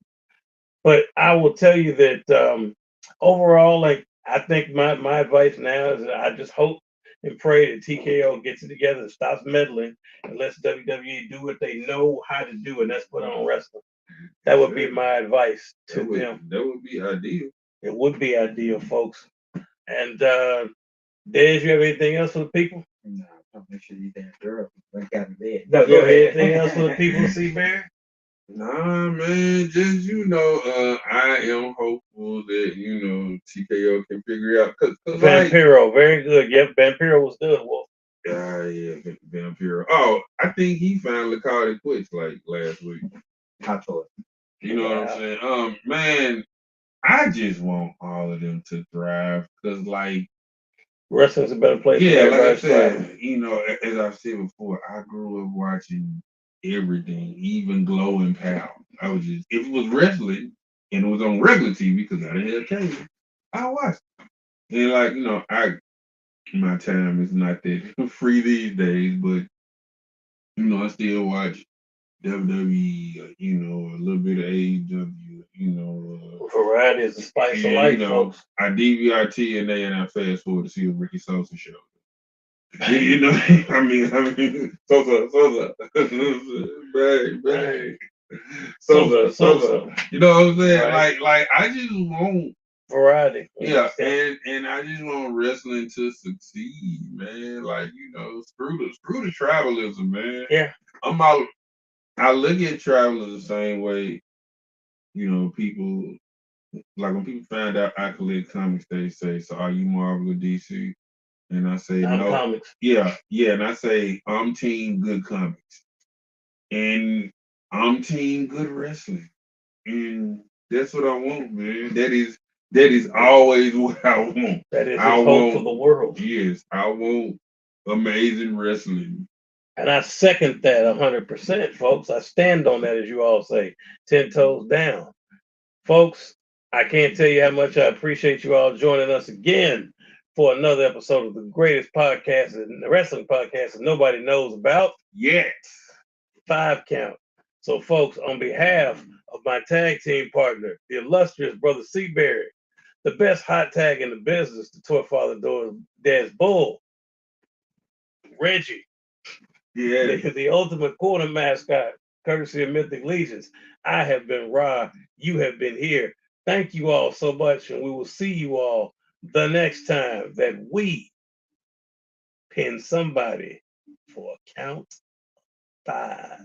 But I will tell you that overall, like, I think my advice now is that I just hope and pray that TKO gets it together and stops meddling and lets WWE do what they know how to do, and that's put on wrestling. That would be my advice to them. That would be ideal. It would be ideal, folks. And Dez, you have anything else for the people? No, I'll make sure you damn girl got in bed. No, you have anything else for the people, C-Bear? Nah, man, just I am hopeful that TKO can figure out because Vampiro, very good. Yep, Vampiro was good. Well, Yeah, Vampiro. Oh, I think he finally called it quits like last week. Hot choice. You know what I'm saying? Man, I just want all of them to thrive because, like, wrestling's a better place. Yeah, like I said, you know, as I've said before, I grew up watching everything, even Glow and Pow. I was just, if it was wrestling and it was on regular TV because I didn't have cable, I watched it. And like, you know, my time is not that free these days, but you know, I still watch WWE, you know, a little bit of AEW, you know. Variety is the spice of life, folks. I DVR TNA and I fast forward to see a Ricky Sosa show. You know, I mean, Sosa, bang. Sosa. You know what I'm saying? Right. Like I just want variety. Yeah, and I just want wrestling to succeed, man. Like, you know, screw the tribalism, man. Yeah. I look at travelers the same way, you know, people like when people find out I collect comics, they say, so are you Marvel or DC? And I say, I'm no. Comics. Yeah. And I say, I'm team good comics. And I'm team good wrestling. And that's what I want, man. That is always what I want. That is hope for the world. Yes, I want amazing wrestling. And I second that 100%, folks. I stand on that, as you all say, 10 toes down. Folks, I can't tell you how much I appreciate you all joining us again for another episode of the greatest podcast and the wrestling podcast that nobody knows about yet. 5 Count. So, folks, on behalf of my tag team partner, the illustrious Brother Seaberry, the best hot tag in the business, the Toy Father Des Bull, Reggie, the ultimate corner mascot, courtesy of Mythic Legions. I have been Ra. You have been here. Thank you all so much, and we will see you all the next time that we pin somebody for a count 5.